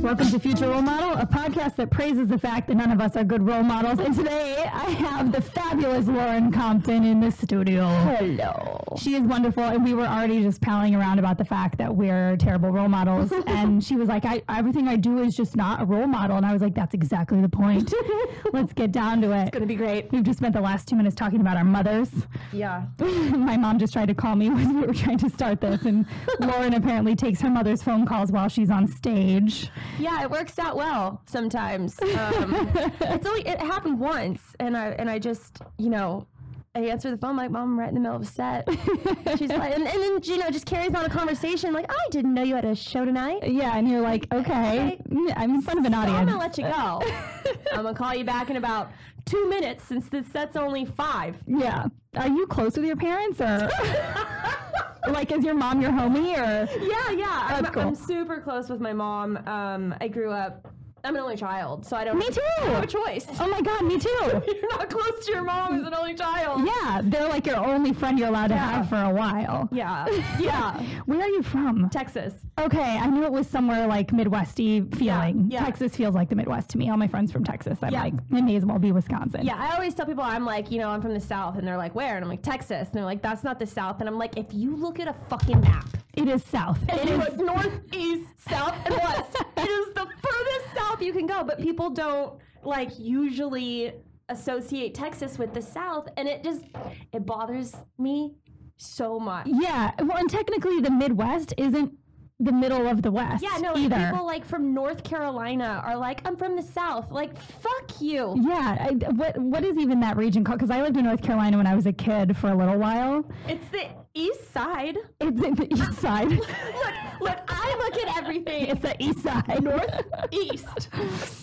Welcome to Future Role Model, a podcast that praises the fact that none of us are good role models. And today I have the fabulous Lauren Compton in the studio. Hello. She is wonderful, and we were already just palling around about the fact that we're terrible role models. And she was like, everything I do is just not a role model. And I was like, that's exactly the point. Let's get down to it. It's going to be great. We've just spent the last 2 minutes talking about our mothers. Yeah. My mom just tried to call me when we were trying to start this, and Lauren apparently takes her mother's phone calls while she's on stage. Yeah, it works out well sometimes. It happened once, and I just, I answer the phone like, Mom, I'm right in the middle of a set. She's like, and then, just carries on a conversation like, I didn't know you had a show tonight. Yeah, and you're like, okay. I'm in front of an audience. I'm going to let you go. I'm going to call you back in about 2 minutes since the set's only 5. Yeah. Are you close with your parents, or like, is your mom your homie, or? Yeah. That's cool. I'm super close with my mom. I grew up, I'm an only child, so I don't Me too. have a choice. Oh my God, me too. You're not close to your mom as an only child. Yeah, they're like your only friend you're allowed to have for a while. Yeah. Where are you from? Texas. Okay, I knew it was somewhere like Midwesty feeling. Yeah. Texas feels like the Midwest to me. All my friends from Texas. I'm like, it may as well be Wisconsin. Yeah, I always tell people I'm like, I'm from the South, and they're like, where? And I'm like, Texas. And they're like, that's not the South. And I'm like, if you look at a fucking map. It is south. It is north, east, south, and west. It is the furthest south you can go, but people don't usually associate Texas with the South, and it bothers me so much. Yeah, well, and technically the Midwest isn't the middle of the West. Yeah, no, either. People from North Carolina are like, I'm from the South. Like, fuck you. Yeah, what is even that region called? Because I lived in North Carolina when I was a kid for a little while. It's the East Side. It's the East Side. Look, I look at everything. It's the East Side. North, East,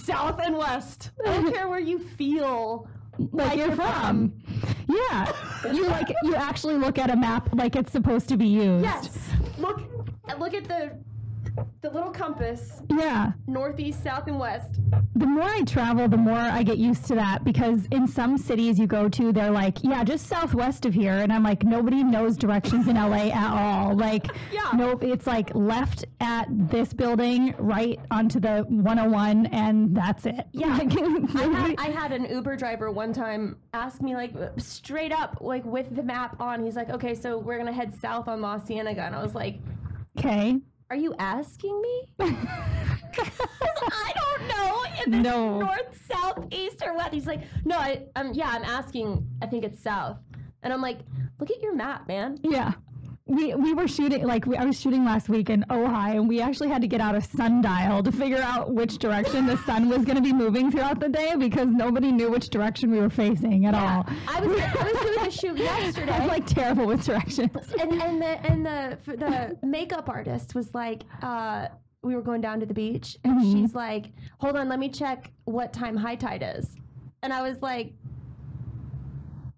South, and West. I don't care where you feel like you're from. Yeah, you actually look at a map like it's supposed to be used. Yes. Look at the little compass. Yeah. Northeast, south, and west. The more I travel, the more I get used to that, because in some cities you go to, they're like, yeah, just southwest of here. And I'm like, nobody knows directions in LA at all. Like, nope, it's like left at this building, right onto the 101, and that's it. Yeah. I had an Uber driver one time ask me, straight up, with the map on. He's like, okay, so we're going to head south on La Cienega. And I was like, okay. Are you asking me? Because I don't know if it's north, south, east, or west. He's like, no, I'm asking. I think it's south. And I'm like, look at your map, man. Yeah. We were shooting, I was shooting last week in Ojai, and we actually had to get out a sundial to figure out which direction the sun was going to be moving throughout the day, because nobody knew which direction we were facing at all. I was doing a shoot yesterday. I'm terrible with directions. And the makeup artist was like, we were going down to the beach, and she's like, hold on, let me check what time high tide is. And I was like,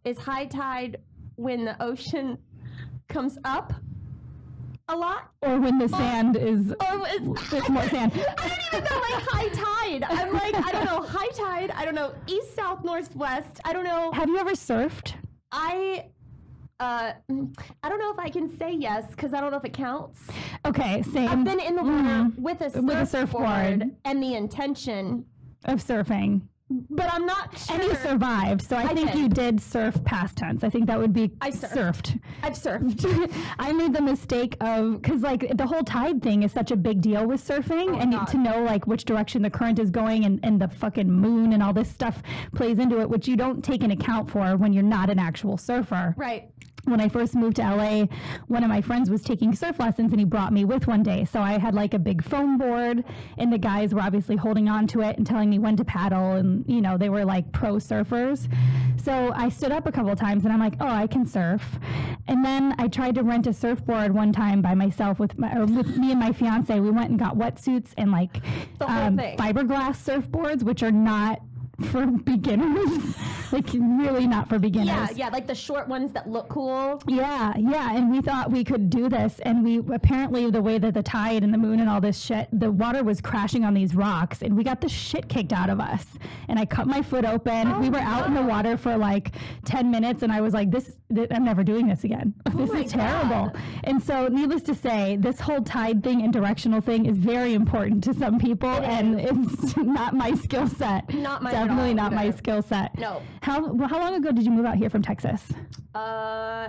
is high tide when the ocean comes up a lot, or when the sand is, there's more sand? I don't even know high tide. I'm like, I don't know high tide. I don't know east, south, north, west. I don't know. Have you ever surfed? I don't know if I can say yes, because I don't know if it counts. Okay, same. I've been in the water with a surfboard and the intention of surfing. But I'm not sure. And you survived, so I think you did surf past tense. I think that would be surfed. I've surfed. I made the mistake of, because the whole tide thing is such a big deal with surfing, and to know which direction the current is going, and the fucking moon and all this stuff plays into it, which you don't take an account for when you're not an actual surfer. Right. When I first moved to LA, one of my friends was taking surf lessons, and he brought me with one day. So I had a big foam board, and the guys were obviously holding on to it and telling me when to paddle, and they were pro surfers. So I stood up a couple of times, and I'm like, oh, I can surf. And then I tried to rent a surfboard one time by myself with me and my fiance. We went and got wetsuits and fiberglass surfboards, which are not for beginners. like really not for beginners. Yeah, like the short ones that look cool. Yeah, and we thought we could do this, and we apparently the way that the tide and the moon and all this shit, the water was crashing on these rocks, and we got the shit kicked out of us. And I cut my foot open. We were out in the water for like 10 minutes, and I was like, I'm never doing this again. This is terrible. And so, needless to say, this whole tide thing and directional thing is very important to some people, and it's not my skill set. Not mine. Definitely not my skill set. No. How long ago did you move out here from Texas?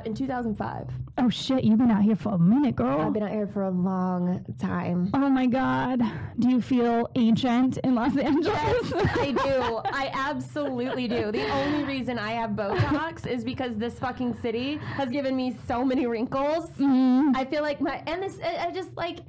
In 2005. Oh shit, you've been out here for a minute, girl. I've been out here for a long time. Oh my God. Do you feel ancient in Los Angeles? Yes, I do. I absolutely do. The only reason I have Botox is because this fucking city has given me so many wrinkles. I feel like I just like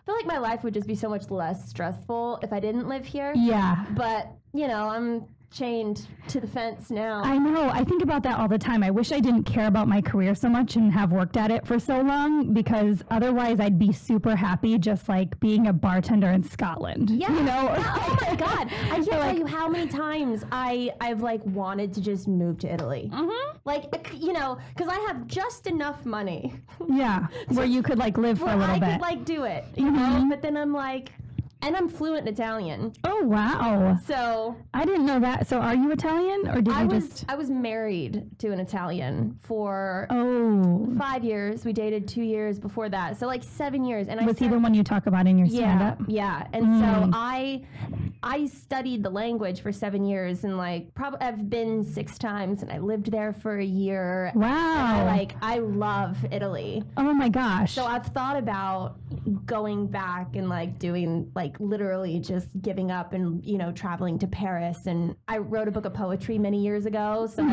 feel like my life would just be so much less stressful if I didn't live here. Yeah. But, you know, I'm chained to the fence now. I know. I think about that all the time. I wish I didn't care about my career so much and have worked at it for so long, because otherwise I'd be super happy just like being a bartender in Scotland. Yeah. You know? Yeah. Oh my God. I can't tell you how many times I've like wanted to just move to Italy. Like, you know, because I have just enough money. Yeah. Where you could like live for a little bit. I could like do it, you know? But then I'm like, and I'm fluent in Italian. Oh, wow. So I didn't know that. So are you Italian, or did I was married to an Italian for 5 years. We dated 2 years before that. So like 7 years. And was he the one you talk about in your stand-up? Yeah. And so I studied the language for 7 years, and like I've been 6 times, and I lived there for a year. Wow. And I love Italy. Oh my gosh. So I've thought about going back and like doing like literally just giving up and, you know, traveling to Paris. And I wrote a book of poetry many years ago. So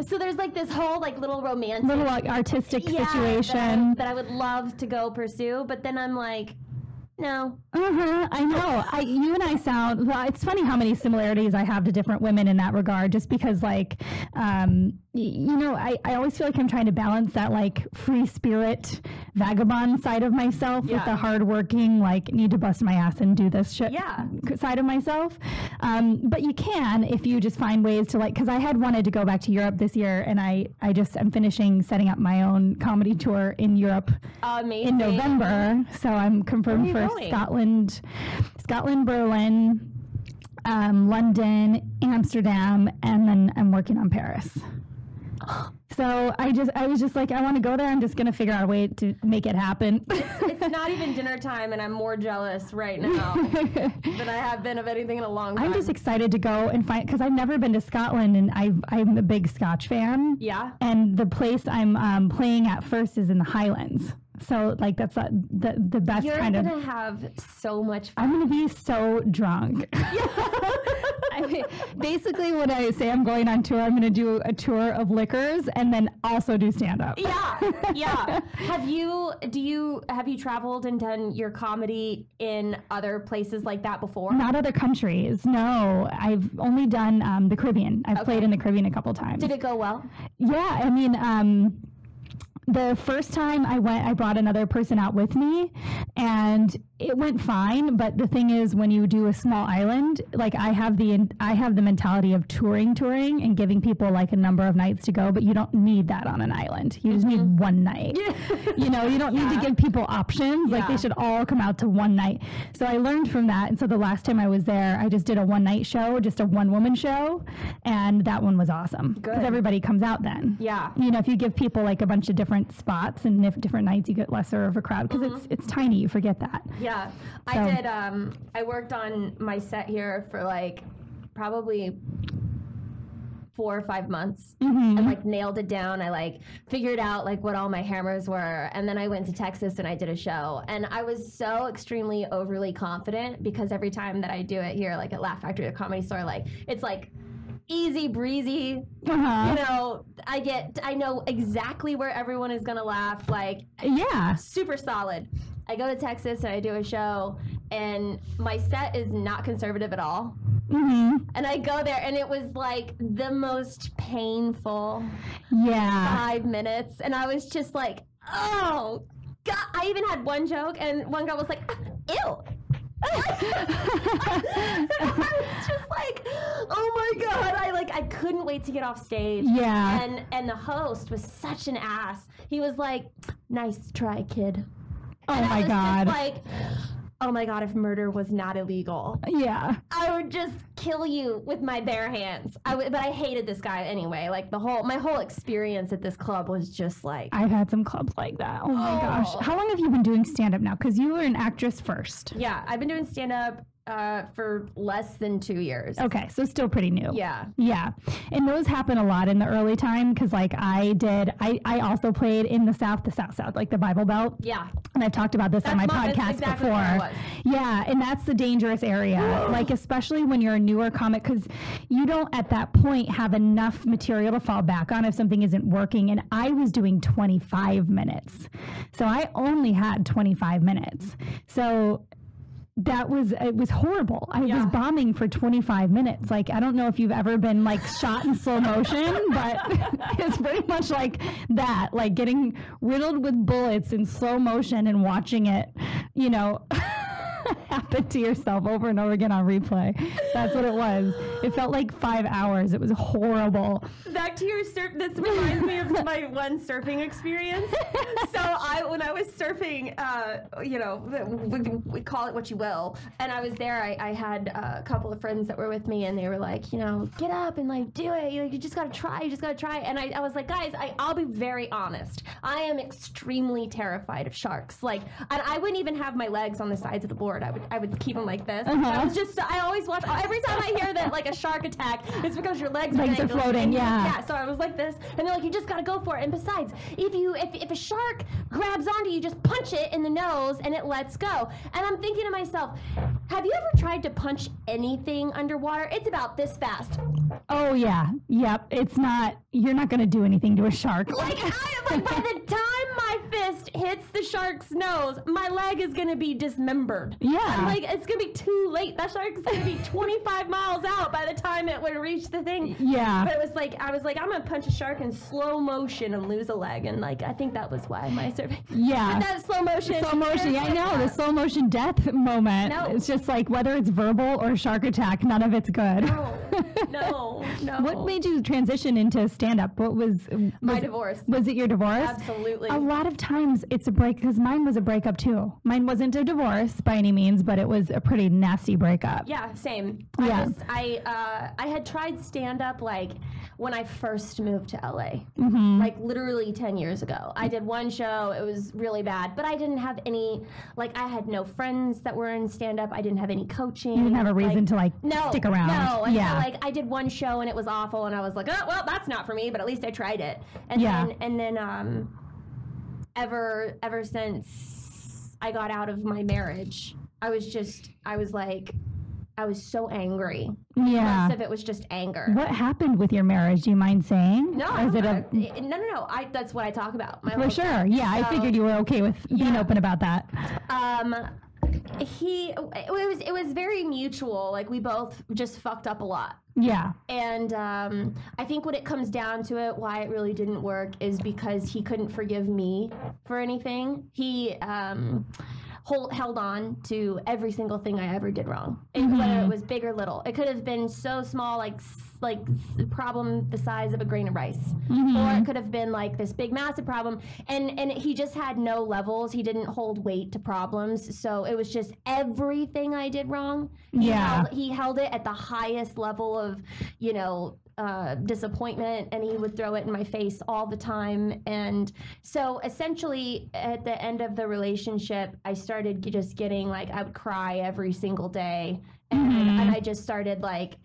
so there's like this whole like little romantic, little like artistic situation that I would love to go pursue. But then I'm like, no. I know. You and I sound, well, it's funny how many similarities I have to different women in that regard, just because like, you know, I always feel like I'm trying to balance that like free spirit vagabond side of myself with the hardworking, like need to bust my ass and do this shit side of myself. But you can, if you just find ways to like, because I had wanted to go back to Europe this year, and I'm finishing setting up my own comedy tour in Europe in November. So I'm confirmed for Scotland, Berlin, London, Amsterdam, and then I'm working on Paris. So I was just like, I want to go there. I'm just going to figure out a way to make it happen. It's not even dinner time, and I'm more jealous right now than I have been of anything in a long time. I'm just excited to go and find, because I've never been to Scotland, and I'm a big Scotch fan. Yeah. And the place I'm playing at first is in the Highlands. So like that's the best kind of. You're gonna have so much fun. I'm gonna be so drunk. I mean, basically, when I say I'm going on tour, I'm gonna do a tour of liquors and then also do stand up. Yeah. Have you traveled and done your comedy in other places like that before? Not other countries. No, I've only done the Caribbean. I've played in the Caribbean a couple times. Did it go well? Yeah, I mean. The first time I went, I brought another person out with me, and it went fine. But the thing is, when you do a small island, like I have the mentality of touring and giving people like a number of nights to go, but you don't need that on an island. You just need one night. You know, you don't need to give people options. Like they should all come out to one night. So I learned from that. And so the last time I was there, I just did a one-night show, just a one-woman show, and that one was awesome because everybody comes out then. Yeah. You know, if you give people like a bunch of different spots and if different nights, you get lesser of a crowd because it's tiny. You forget that. Yeah. So. I worked on my set here for like probably 4 or 5 months and like nailed it down. I like figured out like what all my hammers were, and then I went to Texas and I did a show, and I was so extremely overly confident because every time that I do it here, like at Laugh Factory, the Comedy Store, like it's like easy breezy. You know, I know exactly where everyone is gonna laugh. Like super solid. I go to Texas and I do a show, and my set is not conservative at all. And I go there, and it was like the most painful 5 minutes, and I was just like, oh God. I even had one joke, and one girl was like, ew. I was just like, oh my God, I couldn't wait to get off stage. Yeah. And the host was such an ass. He was like, "Nice try, kid." Oh my God. Just like, oh my God, if murder was not illegal, Yeah. I would just kill you with my bare hands. But I hated this guy anyway. Like my whole experience at this club was just like. I've had some clubs like that. Oh my gosh. How long have you been doing stand-up now? Because you were an actress first. Yeah, I've been doing stand-up for less than 2 years. Okay, so still pretty new. Yeah. Yeah. And those happen a lot in the early time because like I also played in the South, like the Bible Belt. Yeah. And I've talked about this on my podcast exactly before. What it was. Yeah, and that's the dangerous area. Like especially when you're a newer comic because you don't at that point have enough material to fall back on if something isn't working. And I was doing 25 minutes. So I only had 25 minutes. So it was horrible. I was bombing for 25 minutes. Like, I don't know if you've ever been like shot in slow motion, but it's pretty much like that, like getting riddled with bullets in slow motion and watching it, you know, happen to yourself over and over again on replay. That's what it was. It felt like 5 hours. It was horrible. Back to your surf. This reminds me of my one surfing experience. So when I was surfing, you know, we call it what you will. And I was there. I had a couple of friends that were with me, and they were like, you know, get up and like do it. You just gotta try. You just gotta try. And I was like, guys, I'll be very honest. I am extremely terrified of sharks. Like, and I wouldn't even have my legs on the sides of the board. I would keep them like this. I always watch. Every time I hear that like a shark attack, it's because your legs are floating. Yeah, so I was like this, and they're like, you just gotta go for it. And besides, if a shark grabs onto you, just punch it in the nose and it lets go. And I'm thinking to myself, have you ever tried to punch anything underwater? It's about this fast. Oh yeah, yep. You're not gonna do anything to a shark. Like by the time my fist hits the shark's nose, my leg is gonna be dismembered. Yeah. I'm like, it's gonna be too late. That shark's gonna be 25 miles out by the time it would reach the thing. Yeah. But it was like, I was like, I'm gonna punch a shark in slow motion and lose a leg. And like, I think that was why my survey. Yeah. But that slow motion. Slow motion. Yeah, I know. The slow motion death moment. No. It's just like whether it's verbal or shark attack, none of it's good. No. What made you transition into stand-up? What was my divorce? Was it your divorce? Absolutely. A lot of times it's a break because mine was a breakup too. Mine wasn't a divorce by any means, but it was a pretty nasty breakup. Yeah, same. Yeah. I had tried stand-up like when I first moved to LA, like literally 10 years ago. I did one show. It was really bad, but I didn't have any, like I had no friends that were in stand-up. I didn't have any coaching. You didn't have a reason to stick around. No. And so like I did one show and it was awful and I was like, oh, well, that's not for me, but at least I tried it. And then ever since I got out of my marriage, I was so angry. Yeah. Most of it was just anger. What happened with your marriage? Do you mind saying? No, no. That's what I talk about. For sure. Yeah, so, I figured you were okay with being open about that. It was very mutual. Like we both just fucked up a lot. Yeah. And I think when it comes down to it, why it really didn't work is because he couldn't forgive me for anything. He held on to every single thing I ever did wrong, whether it was big or little. It could have been so small, like problem the size of a grain of rice, or it could have been like this big massive problem. And he just had no levels. He didn't hold weight to problems, so it was just everything I did wrong. He held it at the highest level of, disappointment, and he would throw it in my face all the time. And so essentially at the end of the relationship, I started just getting like, I would cry every single day, and I just started like,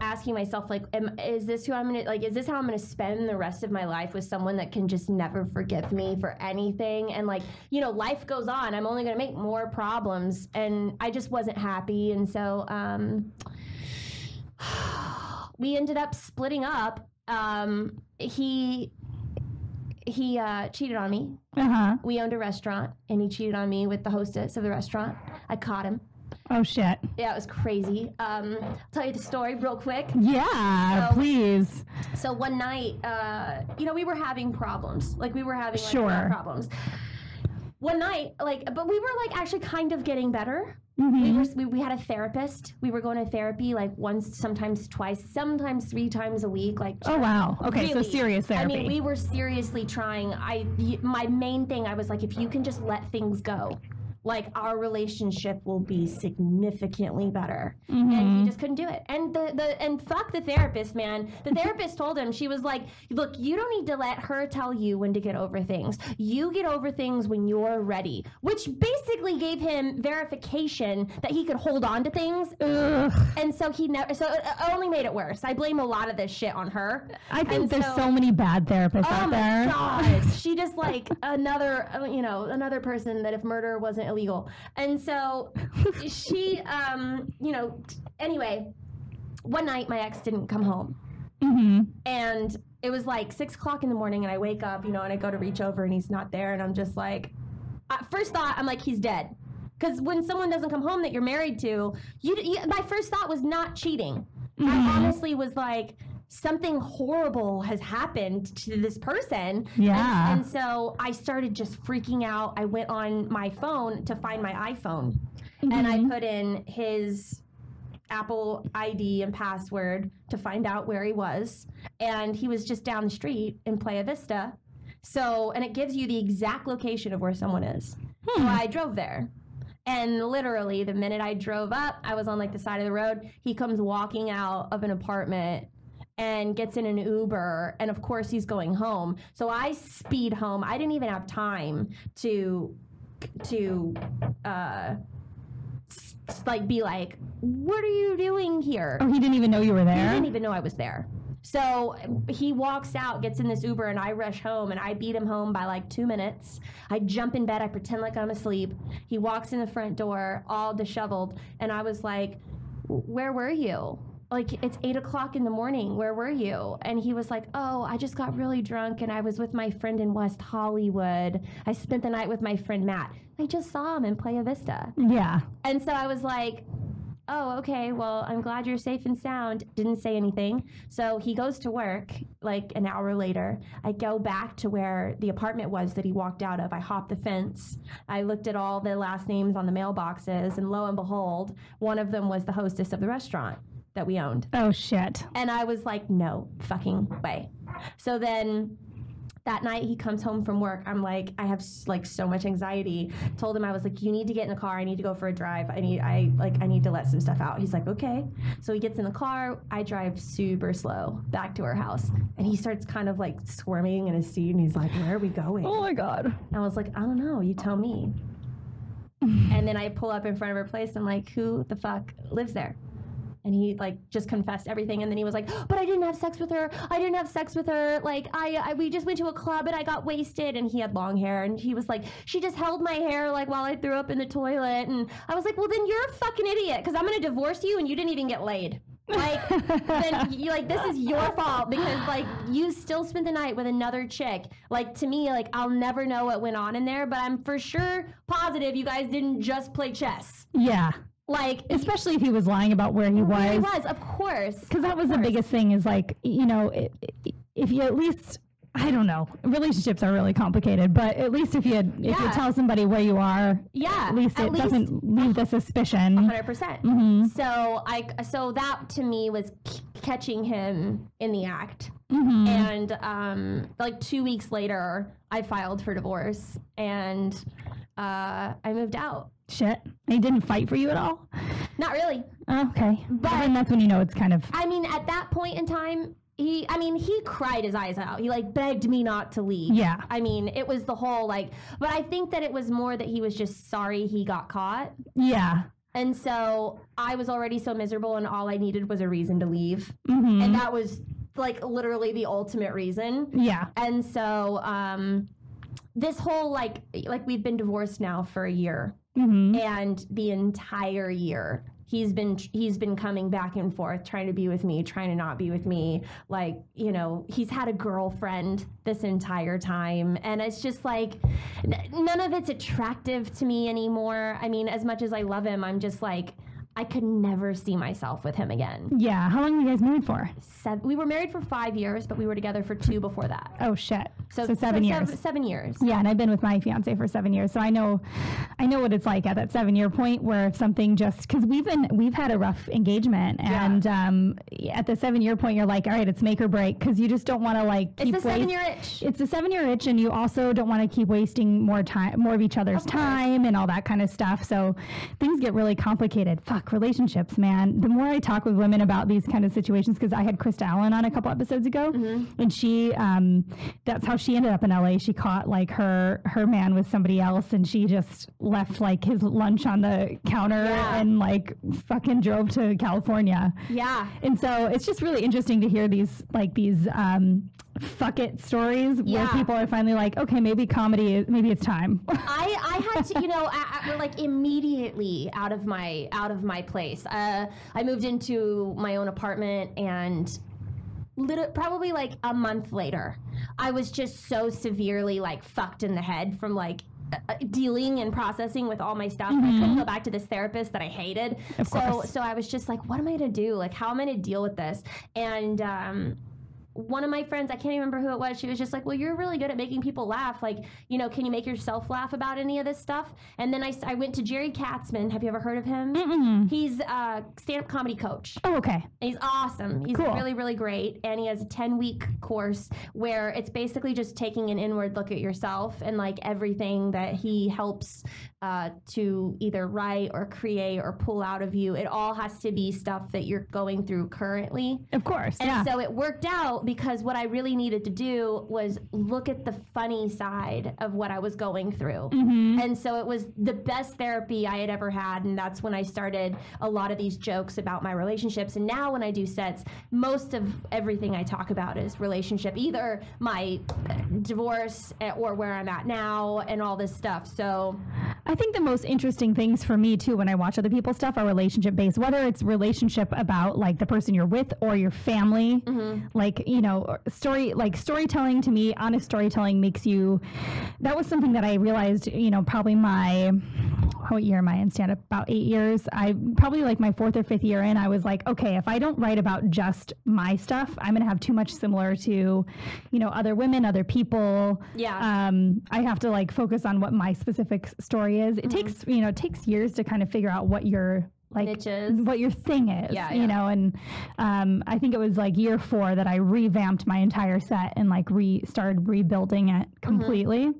asking myself, like, is this how I'm gonna spend the rest of my life, with someone that can just never forgive me for anything? And like, life goes on. I'm only gonna make more problems, and I just wasn't happy. And so we ended up splitting up. He cheated on me. We owned a restaurant, and he cheated on me with the hostess of the restaurant. I caught him. Oh, shit. Yeah, it was crazy. I'll tell you the story real quick. Yeah, please. So one night, we were having problems. Like, we were having sure. problems. one night, like, but we were like actually kind of getting better. We had a therapist. We were going to therapy like once, sometimes twice, sometimes 3 times a week. Like, oh wow, okay, really, so serious therapy. I mean, we were seriously trying. My main thing, I was like, if you can just let things go, like our relationship will be significantly better. And he just couldn't do it. And and fuck the therapist, man. The therapist told him, she was like, look, you don't need to let her tell you when to get over things. You get over things when you're ready, which basically gave him verification that he could hold on to things. Ugh. And so he never, so it only made it worse. I blame a lot of this shit on her. I think there's so many bad therapists out there. Oh my God. She just like another person that if murder wasn't illegal. And so she, anyway, one night my ex didn't come home. And it was like 6 o'clock in the morning and I wake up, and I go to reach over and he's not there. And I'm just like, first thought, I'm like, he's dead. Because when someone doesn't come home that you're married to, my first thought was not cheating. I honestly was like, something horrible has happened to this person. Yeah. And so I started just freaking out. I went on my phone to find my iPhone. And I put in his Apple ID and password to find out where he was. And he was just down the street in Playa Vista. So, and it gives you the exact location of where someone is. So I drove there. And literally the minute I drove up, I was on like the side of the road. He comes walking out of an apartment and gets in an Uber, and of course he's going home. So I speed home. I didn't even have time to like be like, what are you doing here? Oh, he didn't even know you were there? He didn't even know I was there. So he walks out, gets in this Uber, and I rush home, and I beat him home by like 2 minutes. I jump in bed, I pretend like I'm asleep. He walks in the front door, all disheveled, and I was like, where were you? Like, it's 8 o'clock in the morning. Where were you? And he was like, oh, I just got really drunk and I was with my friend in West Hollywood. I spent the night with my friend Matt. I just saw him in Playa Vista. Yeah. And so I was like, oh, okay, well, I'm glad you're safe and sound. Didn't say anything. So he goes to work like an hour later. I go back to where the apartment was that he walked out of. I hopped the fence. I looked at all the last names on the mailboxes, and lo and behold, one of them was the hostess of the restaurant that we owned. Oh, shit. And I was like, no fucking way. So then that night he comes home from work. I'm like, I have like so much anxiety. Told him, I was like, you need to get in the car. I need to go for a drive. I need to let some stuff out. He's like, okay. So he gets in the car. I drive super slow back to our house. And he starts kind of like squirming in his seat. And he's like, where are we going? Oh my God. And I was like, I don't know. You tell me. And then I pull up in front of her place. I'm like, who the fuck lives there? And he like just confessed everything, and then he was like, but I didn't have sex with her. Like we just went to a club and I got wasted. And he had long hair, and he was like, she just held my hair like while I threw up in the toilet. And I was like, well, then you're a fucking idiot, because I'm gonna divorce you and you didn't even get laid. Like, then you like, this is your fault, because like you still spent the night with another chick. Like, to me, like, I'll never know what went on in there, but I'm for sure positive you guys didn't just play chess. Yeah. Like, especially if he was lying about where he was. He was, of course. Because that was the biggest thing, is like, if you at least, I don't know, relationships are really complicated, but at least if you tell somebody where you are, at least doesn't leave the suspicion. 100%. So that to me was catching him in the act. And like 2 weeks later, I filed for divorce, and I moved out. Shit. He didn't fight for you at all? Not really. Oh, okay. But then that's when you know it's kind of... I mean, at that point in time, he cried his eyes out. He like begged me not to leave. Yeah. I mean, it was the whole like, but I think that it was more that he was just sorry he got caught. Yeah. And so I was already so miserable, and all I needed was a reason to leave. And that was like literally the ultimate reason. Yeah. And so this whole like we've been divorced now for a year. And the entire year he's been coming back and forth, trying to be with me, trying to not be with me. Like, he's had a girlfriend this entire time, and it's just like none of it's attractive to me anymore. I mean, as much as I love him, I'm just like, I could never see myself with him again. Yeah. How long were you guys married for? We were married for 5 years, but we were together for 2 before that. Oh, shit. So 7 years. 7 years. Yeah, and I've been with my fiance for 7 years, so I know what it's like at that 7-year point where if something just because we've had a rough engagement, and at the 7-year point you're like, all right, it's make or break, because you just don't want to like keep it's a 7-year itch. It's a 7-year itch, and you also don't want to keep wasting more of each other's time and all that kind of stuff. So things get really complicated. Fuck relationships, man. The more I talk with women about these kind of situations, because I had Krista Allen on a couple episodes ago, and she that's how she ended up in LA. She caught like her man with somebody else, and she just left like his lunch on the counter and like fucking drove to California. Yeah. And so it's just really interesting to hear these fuck it stories where people are finally like, okay, maybe it's time. I had to, I like immediately out of my place. I moved into my own apartment, and probably like a month later, I was just so severely like fucked in the head from like dealing and processing with all my stuff. I couldn't go back to this therapist that I hated. So I was just like, what am I going to do? Like, how am I going to deal with this? And one of my friends, I can't even remember who it was, she was just like, well, you're really good at making people laugh. Like, can you make yourself laugh about any of this stuff? And then I went to Jerry Katzman. Have you ever heard of him? Mm-mm. He's a stand-up comedy coach. Oh, okay. And he's awesome. He's really, really great. And he has a 10-week course where it's basically just taking an inward look at yourself and like everything that he helps to either write or create or pull out of you. It all has to be stuff that you're going through currently. Of course. And so it worked out, because what I really needed to do was look at the funny side of what I was going through. And so it was the best therapy I had ever had, and that's when I started a lot of these jokes about my relationships. And now when I do sets, most of everything I talk about is relationship, either my divorce or where I'm at now and all this stuff. So I think the most interesting things for me too when I watch other people's stuff are relationship based, whether it's relationship about like the person you're with or your family. Like, storytelling, to me, honest storytelling makes you, that was something that I realized, probably what year am I in stand-up? About 8 years. I probably like my 4th or 5th year in, I was like, okay, if I don't write about just my stuff, I'm going to have too much similar to, other women, other people. Yeah. I have to like focus on what my specific story is. It takes years to kind of figure out what your what your thing is, and I think it was like year 4 that I revamped my entire set and like started rebuilding it completely.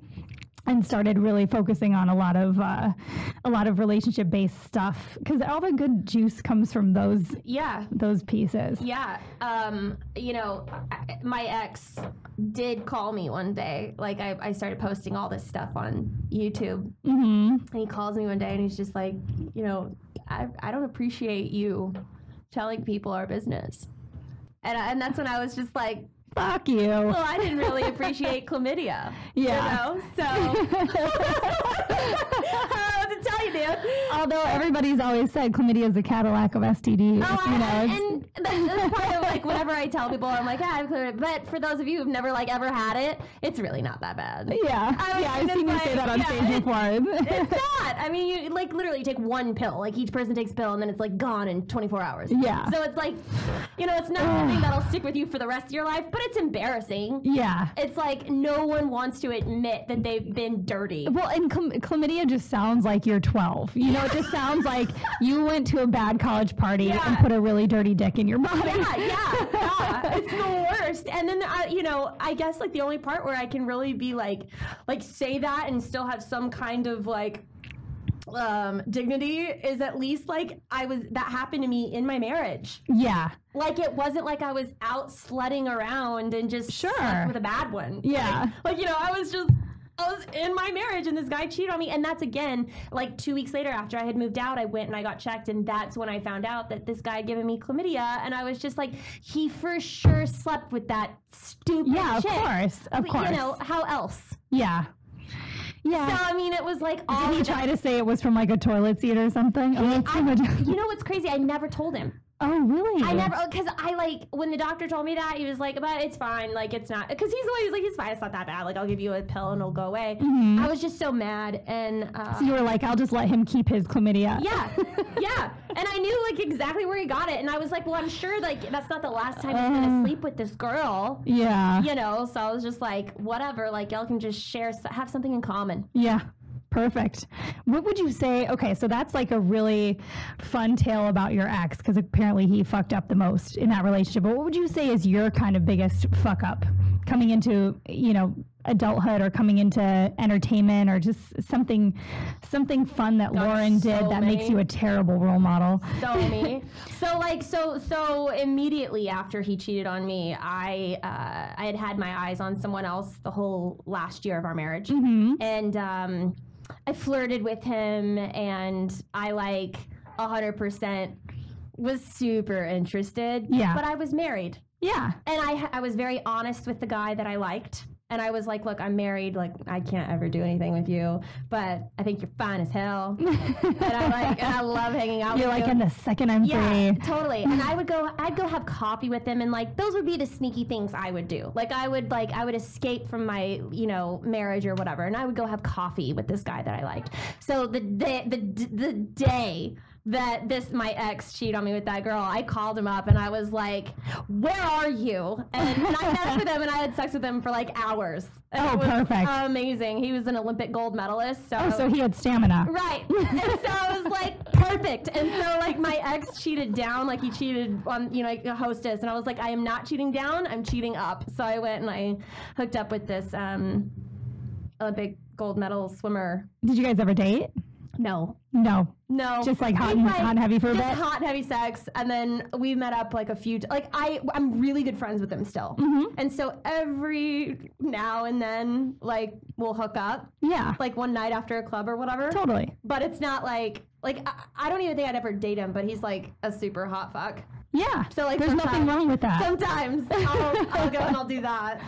And started really focusing on a lot of relationship-based stuff, because all the good juice comes from those pieces. Yeah, my ex did call me one day. Like I started posting all this stuff on YouTube, and he calls me one day and he's just like, I don't appreciate you telling people our business, and that's when I was just like, fuck you. Well, I didn't really appreciate chlamydia. Yeah. So I don't know what to tell you, dude. Although everybody's always said chlamydia is the Cadillac of STDs. And that's part of like whenever I tell people, I'm like, I have chlamydia. But for those of you who've never like ever had it, it's really not that bad. Yeah. I've seen you say that on stage before. It's not. I mean, you like literally take one pill. Like each person takes a pill and then it's like gone in 24 hours. Yeah. So it's like, it's not something that'll stick with you for the rest of your life, but it's embarrassing. Yeah. It's like no one wants to admit that they've been dirty. Well, and chlamydia just sounds like you're 12. It just sounds like you went to a bad college party and put a really dirty dick in your body. Yeah. It's the worst. And then, I guess like the only part where I can really be like say that and still have some kind of like dignity is at least like that happened to me in my marriage. Yeah. Like it wasn't like I was out sledding around and just slept with a bad one. Yeah. Like I was in my marriage and this guy cheated on me. And that's again, like 2 weeks later after I had moved out, I went and I got checked. And that's when I found out that this guy had given me chlamydia. And I was just like, he for sure slept with that stupid chick. Of course. How else? Yeah. Yeah. So, I mean, it was like all. Did he try to say it was from like a toilet seat or something? What's crazy? I never told him. Oh, really? I never, because I like, when the doctor told me that, he was like, but it's fine. Like, it's not, because he's always like, it's fine. It's not that bad. Like, I'll give you a pill and it'll go away. I was just so mad. And so you were like, I'll just let him keep his chlamydia. Yeah. And I knew like exactly where he got it. And I was like, well, I'm sure like that's not the last time he's going to sleep with this girl. Yeah. You know, so I was just like, whatever, like y'all can just have something in common. Yeah. Perfect. What would you say? Okay, so that's like a really fun tale about your ex, because apparently he fucked up the most in that relationship. But what would you say is your kind of biggest fuck up coming into, you know, adulthood or coming into entertainment, or just something fun that Lauren did that makes you a terrible role model? So many. So immediately after he cheated on me, I had my eyes on someone else the whole last year of our marriage. And I flirted with him, and I like 100% was super interested. Yeah. But I was married. Yeah. And I was very honest with the guy that I liked. And I was like, look, I'm married. Like, I can't ever do anything with you, but I think you're fine as hell. And I love hanging out with you. You're like, in the second I'm free. Totally. And I'd go have coffee with him, and like, those would be the sneaky things I would do. Like, I would escape from my, you know, marriage or whatever, and I would go have coffee with this guy that I liked. So the day that my ex cheated on me with that girl, I called him up and I was like, where are you? And I met up with him and I had sex with him for like hours. And it was perfect. Amazing. He was an Olympic gold medalist. So he had stamina. Right. And so I was like, perfect. And so like my ex cheated down, like he cheated on, you know, like a hostess. And I was like, I am not cheating down, I'm cheating up. So I went and I hooked up with this Olympic gold medal swimmer. Did you guys ever date? No. Just like hot and heavy for a bit? Just hot and heavy sex. And then we met up like a few, I'm really good friends with him still. And so every now and then, like, we'll hook up. Yeah. Like one night after a club or whatever. Totally. But it's not like I don't even think I'd ever date him, but he's like a super hot fuck. Yeah. So like there's nothing wrong with that. Sometimes I'll go and I'll do that.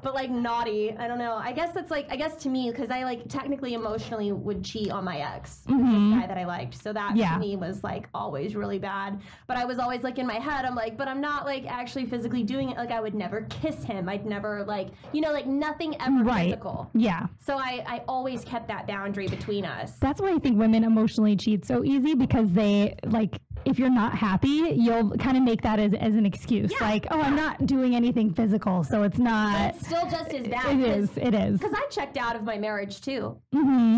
But like naughty, I don't know. I guess to me, because I like technically emotionally would cheat on my ex, this guy that I liked. So that to me was like always really bad. But I was always like in my head, I'm like, but I'm not like actually physically doing it. Like I would never kiss him. I'd never like, you know, like nothing ever physical. Yeah. So I always kept that boundary between us. That's why I think women emotionally cheat so easy, because they like, if you're not happy, you'll kind of make that as an excuse. Yeah. Like, oh, I'm not doing anything physical, so it's not. It's still just as bad. It is. Because I checked out of my marriage too.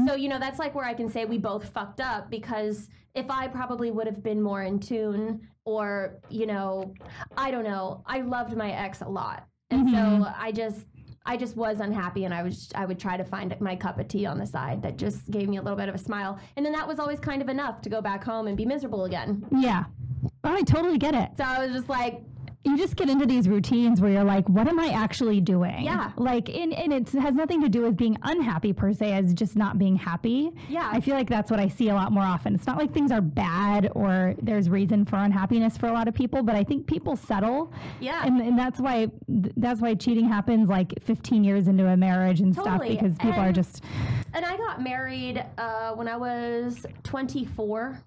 So, you know, that's like where I can say we both fucked up, because if I probably would have been more in tune, or, you know, I don't know. I loved my ex a lot. And so I just was unhappy, and I would try to find my cup of tea on the side that just gave me a little bit of a smile. And then that was always kind of enough to go back home and be miserable again. Yeah. Oh, I totally get it. So I was just like, you just get into these routines where you're like, what am I actually doing? Yeah. Like, and it has nothing to do with being unhappy per se, as just not being happy. Yeah. I feel like that's what I see a lot more often. It's not like things are bad or there's reason for unhappiness for a lot of people, but I think people settle. Yeah. And that's why cheating happens like 15 years into a marriage and stuff, because people are just. And I got married when I was 24.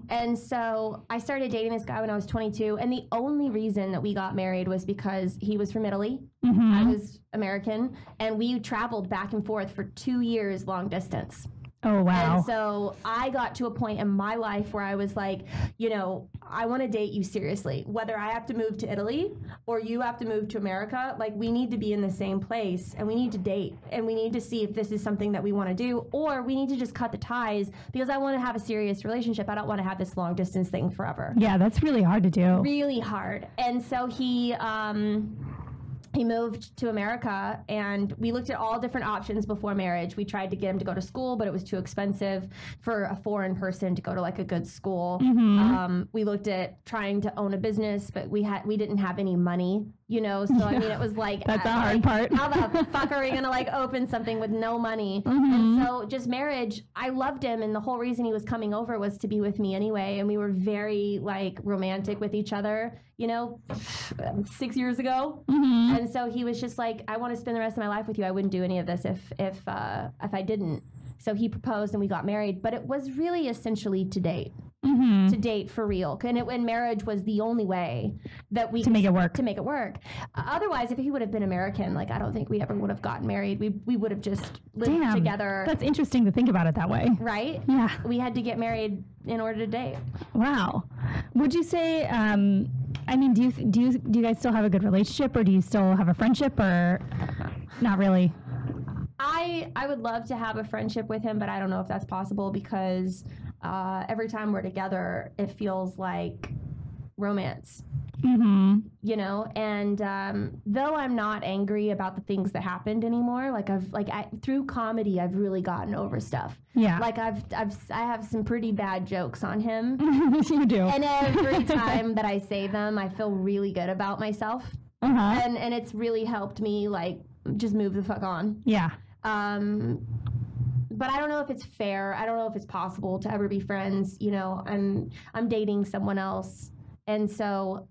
And so I started dating this guy when I was 22. And the only reason that we got married was because he was from Italy. I was American. And we traveled back and forth for 2 years long distance. Oh, wow. And so I got to a point in my life where I was like, you know, I want to date you seriously. Whether I have to move to Italy or you have to move to America, like we need to be in the same place, and we need to date, and we need to see if this is something that we want to do, or we need to just cut the ties, because I want to have a serious relationship. I don't want to have this long distance thing forever. Yeah, that's really hard to do. Really hard. And so he moved to America, and we looked at all different options before marriage. We tried to get him to go to school, but it was too expensive for a foreign person to go to like a good school. We looked at trying to own a business, but we didn't have any money, you know? So, I mean, it was like, that's the hard part. How the fuck are we going to like open something with no money? And so just marriage, I loved him. And the whole reason he was coming over was to be with me anyway. And we were very like romantic with each other, you know, 6 years ago. And so he was just like, I want to spend the rest of my life with you. I wouldn't do any of this if I didn't. So he proposed and we got married, but it was really essentially to date. to date for real. And marriage was the only way that we to make it work. Otherwise, if he would have been American, like I don't think we ever would have gotten married. We would have just lived together. That's interesting to think about it that way. Right? Yeah. We had to get married in order to date. Wow. Would you say? I mean, do you guys still have a good relationship, or do you still have a friendship, or not really? I would love to have a friendship with him, but I don't know if that's possible because every time we're together, it feels like romance. Mm-hmm. You know, and though I'm not angry about the things that happened anymore, through comedy, I've really gotten over stuff. Yeah. Like I have some pretty bad jokes on him. You do. And every time that I say them, I feel really good about myself. Uh-huh. And it's really helped me like just move the fuck on. Yeah. But I don't know if it's fair. I don't know if it's possible to ever be friends. You know, I'm dating someone else, and so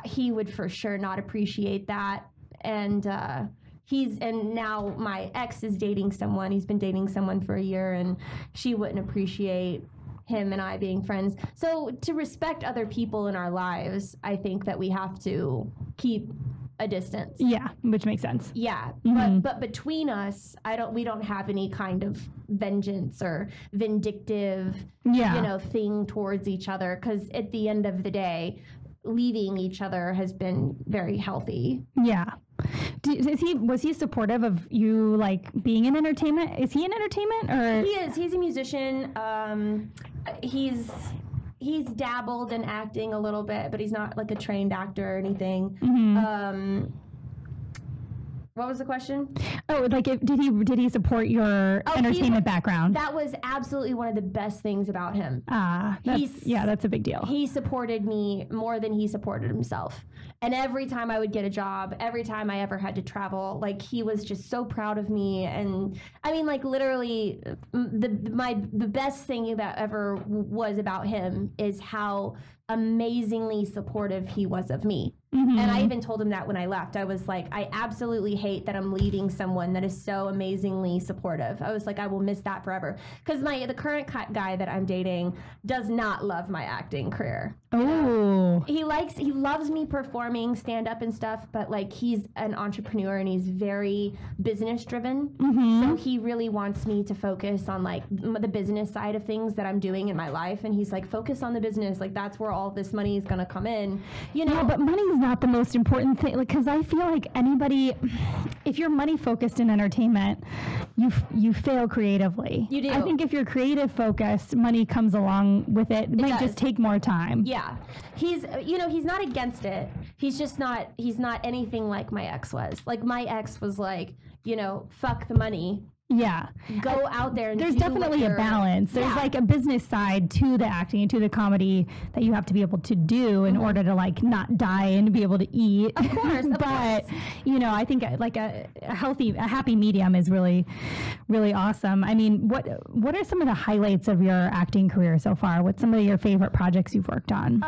he would for sure not appreciate that. And now my ex is dating someone. He's been dating someone for a year, and she wouldn't appreciate him and I being friends. So to respect other people in our lives, I think that we have to keep a distance. Yeah, which makes sense. Yeah, but between us, we don't have any kind of vengeance or vindictive, thing towards each other. Because at the end of the day, leaving each other has been very healthy. Yeah. Was he supportive of you like being in entertainment? Is he in entertainment or? He is. He's a musician. He's dabbled in acting a little bit, but he's not like a trained actor or anything. Mm-hmm. What was the question? Oh, like did he support your entertainment background? That was absolutely one of the best things about him. That's a big deal. He supported me more than he supported himself. And every time I would get a job, every time I ever had to travel, like he was just so proud of me. And I mean, like literally, the best thing that ever was about him is how amazingly supportive he was of me. Mm-hmm. And I even told him that when I left. I was like, I absolutely hate that I'm leaving someone that is so amazingly supportive. I was like, I will miss that forever. Because the current guy that I'm dating does not love my acting career. Oh. He loves me performing stand-up and stuff, but like he's an entrepreneur and he's very business driven. Mm-hmm. So he really wants me to focus on like the business side of things that I'm doing in my life. And he's like, focus on the business. Like that's where all this money is going to come in. You know, yeah, but money's not the most important thing. Like, because I feel like if you're money focused in entertainment, you fail creatively. You do. I think if you're creative focused, money comes along with it. It might just take more time. Yeah, he's not against it. He's not anything like my ex was. Like my ex was like, fuck the money. Yeah. Go out there and there's definitely a balance. There's like a business side to the acting and to the comedy that you have to be able to do in order to like not die and be able to eat. Of course. But, I think like a happy medium is really, really awesome. I mean, what are some of the highlights of your acting career so far? What's some of your favorite projects you've worked on?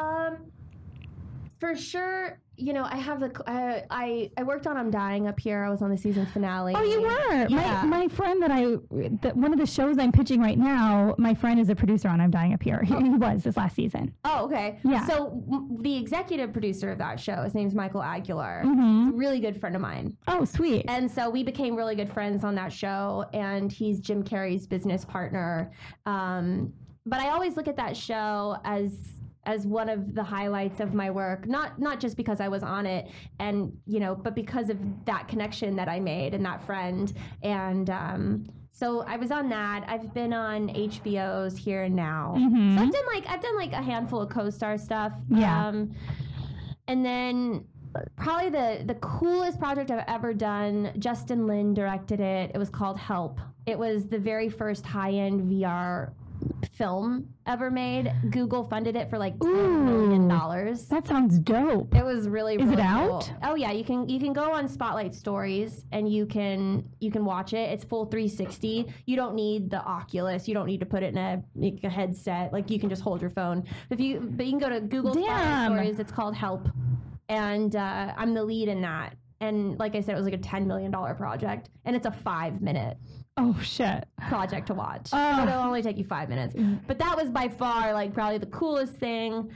For sure. I have I worked on I'm Dying up here. I was on the season finale. Oh, you were? Yeah. My friend one of the shows I'm pitching right now, my friend is a producer on I'm Dying up here. He was this last season. Oh, okay. Yeah. So the executive producer of that show, his name's Michael Aguilar. Mm-hmm. He's a really good friend of mine. Oh, sweet. And so we became really good friends on that show, and he's Jim Carrey's business partner. But I always look at that show as one of the highlights of my work, not just because I was on it and, but because of that connection that I made and that friend. And so I was on that. I've been on HBO's Here and Now. Mm-hmm. So I've done like a handful of co-star stuff. Yeah. And then probably the coolest project I've ever done, Justin Lin directed it. It was called Help. It was the very first high-end VR film ever made. Google funded it for like $10 million. That sounds dope. It was really, really Is it cool. out? Oh yeah, you can go on Spotlight Stories and you can watch it. It's full 360. You don't need the Oculus. You don't need to put it in a headset. Like you can just hold your phone. But you can go to Google Spotlight Stories. It's called Help, and I'm the lead in that. And like I said, it was like a $10 million project, and it's a 5-minute Oh, shit. project to watch. So it'll only take you 5 minutes. But that was by far, like, probably the coolest thing.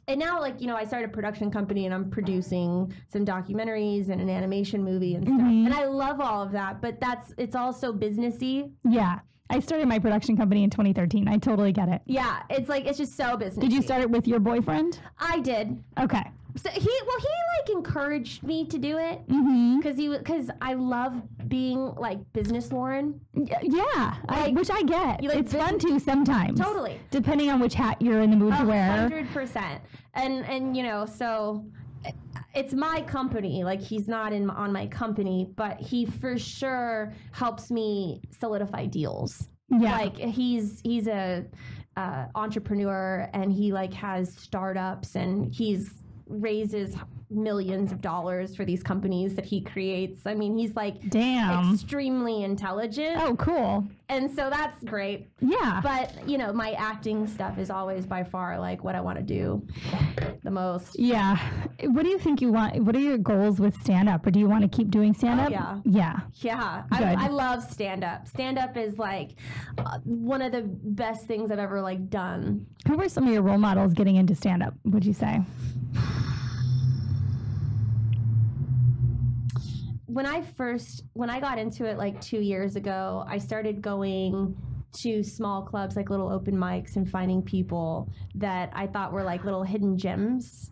And now, like, you know, I started a production company and I'm producing some documentaries and an animation movie and stuff. And I love all of that, but it's also businessy. Yeah. I started my production company in 2013. I totally get it. Yeah. It's like, it's just so businessy. Did you start it with your boyfriend? I did. Okay. So he like encouraged me to do it because I love being like business Lauren. Yeah, Like, which I get. you like It's fun too sometimes. Totally. Depending on which hat you're in the mood to wear. 100%. And you know, so it's my company. Like, he's not on my company, but he for sure helps me solidify deals. Yeah. Like, he's a entrepreneur, and he like has startups, and he's raises millions of dollars for these companies that he creates. I mean, he's like extremely intelligent. Oh, cool. And so that's great. Yeah. But, you know, my acting stuff is always by far like what I want to do the most. Yeah. What do you think you want? What are your goals with stand-up? Or do you want to keep doing stand-up? Yeah. Yeah. Yeah. Good. I love stand-up. Stand-up is like one of the best things I've ever like done. Who were some of your role models getting into stand-up, would you say? When I got into it like 2 years ago, I started going to small clubs, like little open mics, and finding people that I thought were like little hidden gems.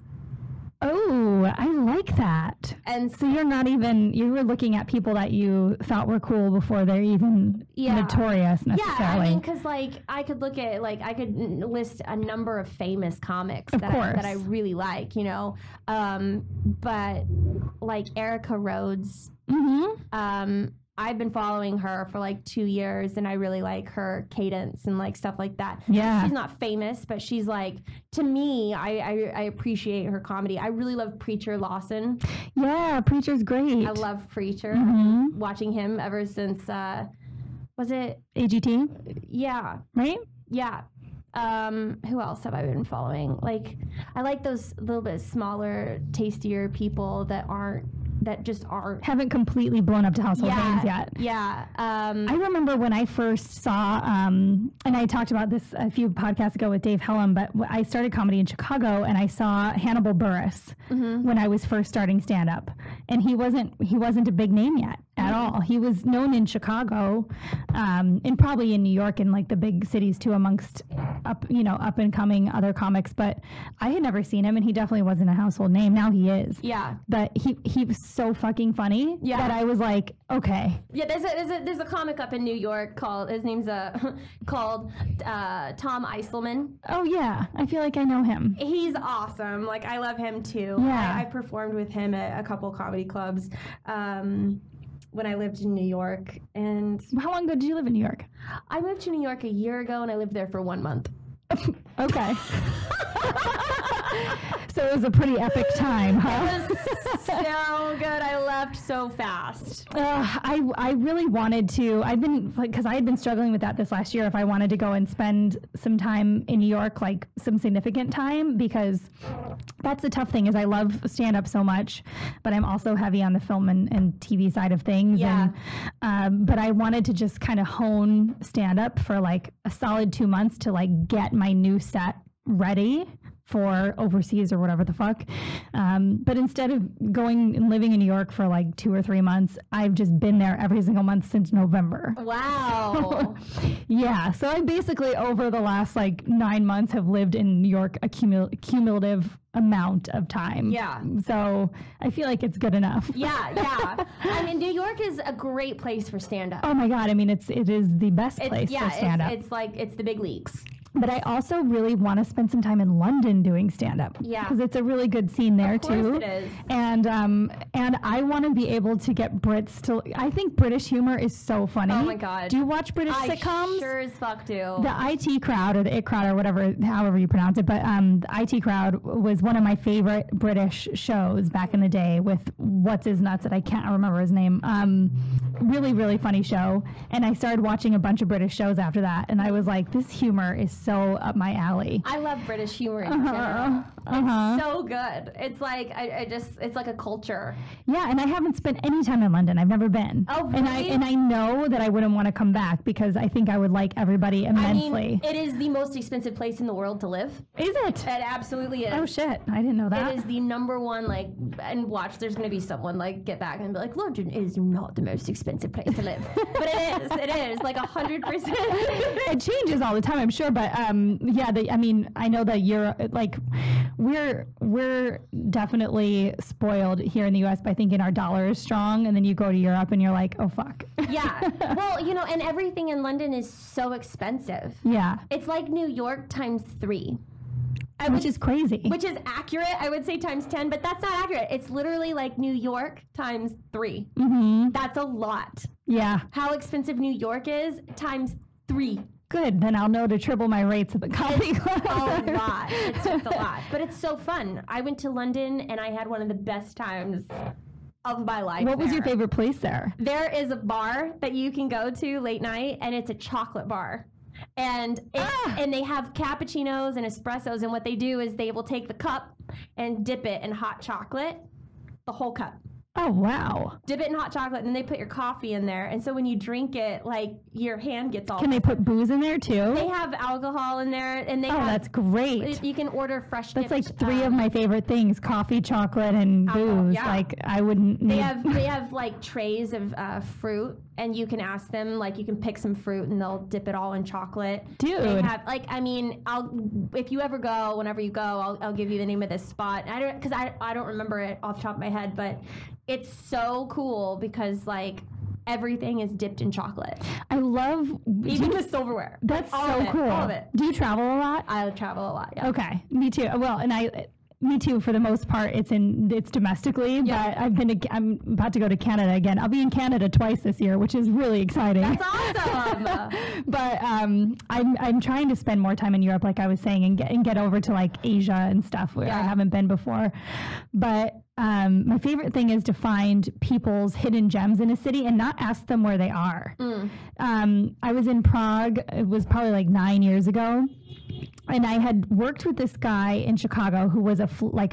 Oh, I like that. And So you were looking at people that you thought were cool before they're even notorious necessarily. Yeah, I mean, because like I could look at I could list a number of famous comics that I really like, you know, but like Erica Rhodes. I've been following her for like 2 years, and I really like her cadence and like stuff like that. Yeah. She's not famous, but she's like, to me, I appreciate her comedy. I really love Preacher Lawson. Yeah, Preacher's great. I love Preacher. Watching him ever since, was it? AGT? Yeah. Right? Yeah. Who else have I been following? Like, I like those little bit smaller, tastier people that just aren't. Haven't completely blown up to household names yet. Yeah. I remember when I first saw, and I talked about this a few podcasts ago with Dave Hellam, but I started comedy in Chicago, and I saw Hannibal Buress when I was first starting stand-up, and he wasn't a big name yet at all. He was known in Chicago, and probably in New York and like the big cities too, amongst up and coming other comics. But I had never seen him, and he definitely wasn't a household name. Now he is. Yeah. But he was so fucking funny that I was like, okay. Yeah, there's a comic up in New York called Tom Eiselman. Oh yeah, I feel like I know him. He's awesome. Like, I love him too. Yeah. I performed with him at a couple comedy clubs when I lived in New York. And How long ago did you live in New York? I moved to New York a year ago, and I lived there for 1 month. Okay. So it was a pretty epic time, huh? It was so good. I left so fast. I really wanted to. Because I had been struggling with that this last year, if I wanted to go and spend some time in New York, like some significant time, because that's the tough thing is I love stand-up so much, but I'm also heavy on the film and TV side of things. Yeah. And, but I wanted to just kind of hone stand-up for like a solid 2 months to like get my new set ready for overseas or whatever the fuck. But instead of going and living in New York for like 2 or 3 months, I've just been there every single month since November. Wow. Yeah. So I basically over the last like 9 months have lived in New York a cumulative amount of time. Yeah. So I feel like it's good enough. Yeah. I mean, New York is a great place for stand-up. Oh my God. I mean, it is the best place for stand-up. It's the big leagues. But I also really want to spend some time in London doing stand-up. Yeah. Because it's a really good scene there, too. Of course it is. And I want to be able to get Brits to... I think British humor is so funny. Oh, my God. Do you watch British sitcoms? I sure as fuck do. The IT Crowd, or the It Crowd, or whatever, however you pronounce it, but the IT Crowd was one of my favorite British shows back in the day with What's His Nuts, that I can't remember his name. Really, really funny show. And I started watching a bunch of British shows after that, and I was like, this humor is so up my alley. I love British humor in general. It's so good. It's like it's like a culture. Yeah, and I haven't spent any time in London. I've never been. Oh, really? And I know that I wouldn't want to come back because I think I would like everybody immensely. I mean, it is the most expensive place in the world to live. Is it? It absolutely is. Oh shit, I didn't know that. It is the number one, like, and watch, there's going to be someone, like, get back and be like, London is not the most expensive place to live. But it is, like, 100%. It changes all the time, I'm sure, but yeah, I mean, I know that you're, like, we're definitely spoiled here in the U.S. by thinking our dollar is strong, and then you go to Europe and you're like, oh, fuck. Yeah. Well, you know, and everything in London is so expensive. Yeah. It's like New York times 3. Which is crazy. Which is accurate. I would say times 10, but that's not accurate. It's literally like New York times 3. Mm-hmm. That's a lot. Yeah. How expensive New York is times 3. Good. Then I'll know to triple my rates at the coffee club. A lot. It's just a lot. But it's so fun. I went to London and I had one of the best times of my life. What was your favorite place there? There is a bar that you can go to late night, and it's a chocolate bar. And and they have cappuccinos and espressos, and what they do is they will take the cup and dip it in hot chocolate, the whole cup. Oh, wow. Dip it in hot chocolate, and then they put your coffee in there. And so when you drink it, like, your hand gets all... Can they put booze in there, too? They have alcohol in there, and they have... that's great. You can order fresh That's dipped, like 3 of my favorite things, coffee, chocolate, and booze. Yeah. Like, I wouldn't need... They have, like, trays of fruit, and you can ask them, like, you can pick some fruit, and they'll dip it all in chocolate. Dude. They have, like, I mean, if you ever go, whenever you go, I'll give you the name of this spot. Because I don't remember it off the top of my head, but... It's so cool because, like, everything is dipped in chocolate. I love... Even the silverware. That's all so of it, cool. All of it. Do you travel a lot? I travel a lot, yeah. Okay, me too. Well, and me too, for the most part, it's domestically, yeah. But I'm about to go to Canada again. I'll be in Canada twice this year, which is really exciting. That's awesome. But I'm trying to spend more time in Europe, like I was saying, and get over to like Asia and stuff where I haven't been before. But my favorite thing is to find people's hidden gems in a city and not ask them where they are. I was in Prague. It was probably like 9 years ago. And I had worked with this guy in Chicago who was a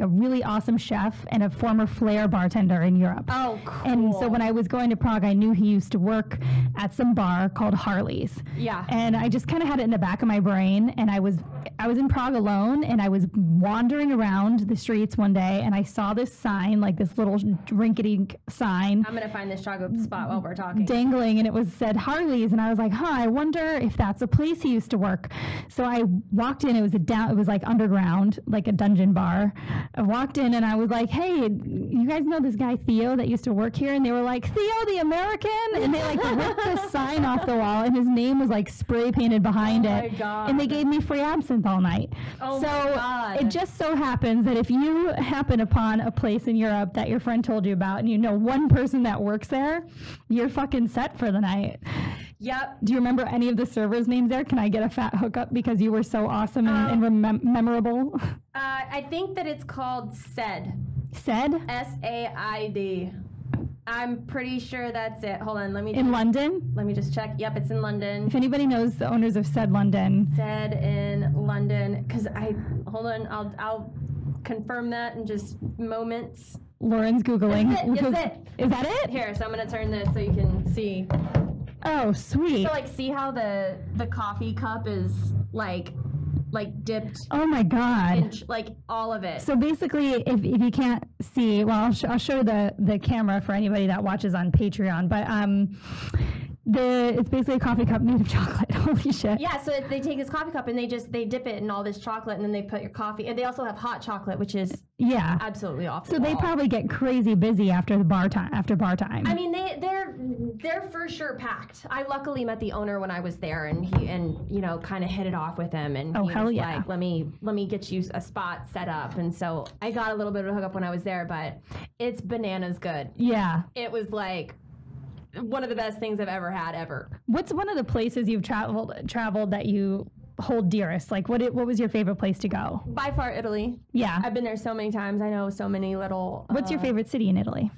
really awesome chef and a former flair bartender in Europe. Oh, cool. And so when I was going to Prague, I knew he used to work at some bar called Harley's. Yeah. And I just kind of had it in the back of my brain. And I was in Prague alone, and I was wandering around the streets one day, and I saw this sign, like this little rinkety sign. I'm going to find this chocolate spot while we're talking. Dangling, and it said Harley's, and I was like, I wonder if that's a place he used to work. So I walked in. It was like underground, like a dungeon bar. I walked in, and I was like, hey, you guys know this guy Theo that used to work here? And they were like, Theo the American? And they like ripped the sign off the wall, and his name was like spray painted behind it. Oh my God. And they gave me free absinthe all night. Oh so my God. It just so happens that if you happen upon a place in Europe that your friend told you about, and you know one person that works there, you're fucking set for the night. Yep. Do you remember any of the servers' names there? Can I get a fat hookup because you were so awesome and memorable? I think that it's called SAID. SAID? SAID. I'm pretty sure that's it. Hold on, in London? Let me just check. Yep, it's in London. If anybody knows the owners of SAID London. SAID in London, because hold on, I'll confirm that in just moments. Lauren's Googling. That's it. Is that it? Here, so I'm gonna turn this so you can see. Oh, sweet. So like, see how the coffee cup is like dipped. Oh my God. Like all of it. So basically, if you can't see, well, I'll show the camera for anybody that watches on Patreon, but it's basically a coffee cup made of chocolate. Holy shit. Yeah, so they take this coffee cup and they dip it in all this chocolate, and then they put your coffee, and they also have hot chocolate, which is absolutely off the So they wall. probably get crazy busy after bar time. I mean, they're for sure packed. I luckily met the owner when I was there, and he kind of hit it off with him, and he was like, let me get you a spot set up. And so I got a little bit of a hookup when I was there, but it's bananas good. Yeah. It was like one of the best things I've ever had ever. What's one of the places you've traveled that you hold dearest? Like, what was your favorite place to go? By far, Italy. Yeah. I've been there so many times. I know so many little... What's your favorite city in Italy?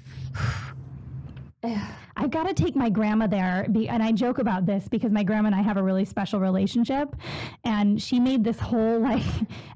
I've got to take my grandma there, and I joke about this because my grandma and I have a really special relationship, and she made this whole, like,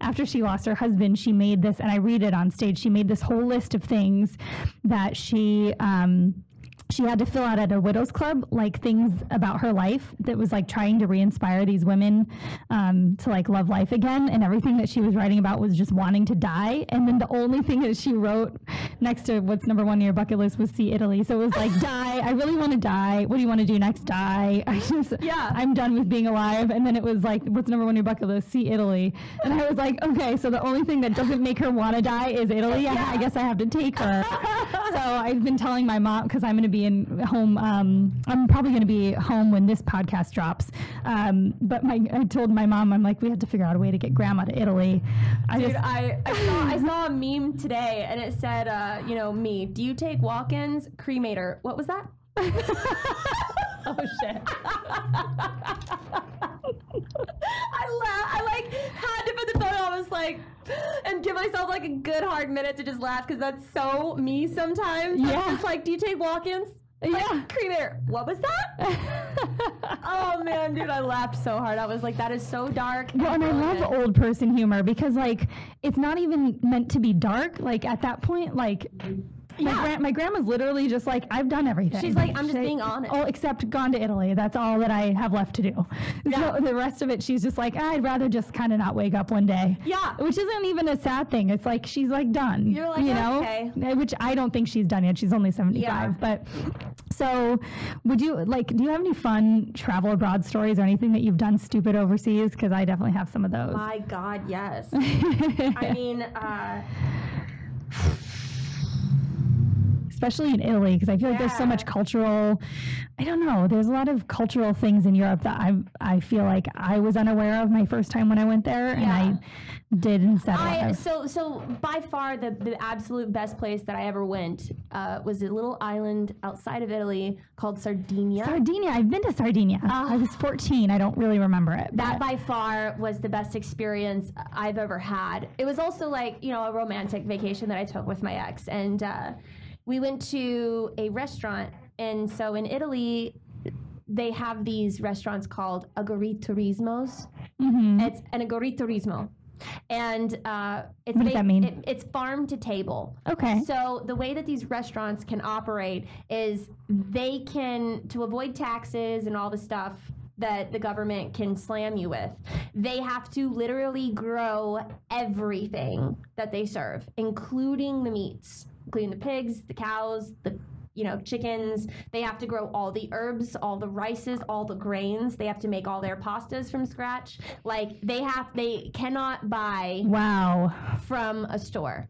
after she lost her husband, she made this, and I read it on stage, she made this whole list of things that she had to fill out at a widow's club, like things about her life that was like trying to re-inspire these women to like love life again, and everything that she was writing about was just wanting to die. And then the only thing that she wrote next to what's number 1 on your bucket list was see Italy. So it was like, die, I really want to die. What do you want to do next? Die. I'm done with being alive. And then it was like, what's number 1 on your bucket list? See Italy. And I was like, okay, so the only thing that doesn't make her want to die is Italy. Yeah. I guess I have to take her. So I've been telling my mom, because I'm going to be home. I'm probably going to be home when this podcast drops. But I told my mom, I'm like, we have to figure out a way to get grandma to Italy. I saw a meme today, and it said, me, do you take walk-ins? Cremator. What was that? Oh shit. I like had to put the phone on. I was like, and give myself like a good hard minute to just laugh, because that's so me sometimes. Yeah. I'm just like, do you take walk-ins? Like, cremator. What was that? Oh man, dude, I laughed so hard. I was like, that is so dark. Well, and I love old person humor, because like it's not even meant to be dark. Like at that point, like my grandma's literally just like, I've done everything. She's like, I'm just being honest. Oh, except gone to Italy. That's all that I have left to do. Yeah. So the rest of it, she's just like, I'd rather just kind of not wake up one day. Yeah. Which isn't even a sad thing. It's like, she's like done. You're like, you know? okay. Which I don't think she's done yet. She's only 75. Yeah. But so do you have any fun travel abroad stories or anything that you've done stupid overseas? Because I definitely have some of those. My God, yes. I mean, especially in Italy, because I feel like there's so much cultural, I don't know, there's a lot of cultural things in Europe that I feel like I was unaware of my first time when I went there, and I did instead of. So by far the absolute best place that I ever went was a little island outside of Italy called Sardinia. Sardinia, I've been to Sardinia. I was 14, I don't really remember it. That by far was the best experience I've ever had. It was also like, a romantic vacation that I took with my ex, and we went to a restaurant, and so in Italy, they have these restaurants called agriturismos. Mm-hmm. It's an agriturismo. And what does that mean? It's farm to table. Okay. So the way that these restaurants can operate is they can, to avoid taxes and all the stuff that the government can slam you with, they have to literally grow everything that they serve, including the meats, including the pigs, the cows, the chickens. They have to grow all the herbs, all the rices, all the grains. They have to make all their pastas from scratch. Like they cannot buy from a store.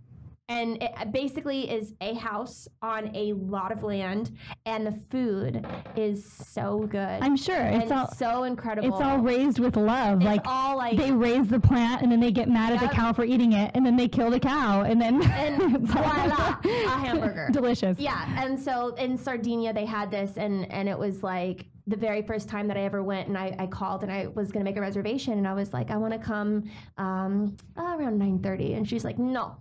And it basically is a house on a lot of land, and the food is so good. I'm sure. It's all so incredible. It's all raised with love. It's all like they raise the plant, and then they get mad at the cow for eating it, and then they kill the cow, and then voila, a hamburger. Delicious. Yeah, and so in Sardinia they had this, and it was like the very first time that I ever went, and I called, and I was going to make a reservation, and I was like, I want to come around 9:30, and she's like, no.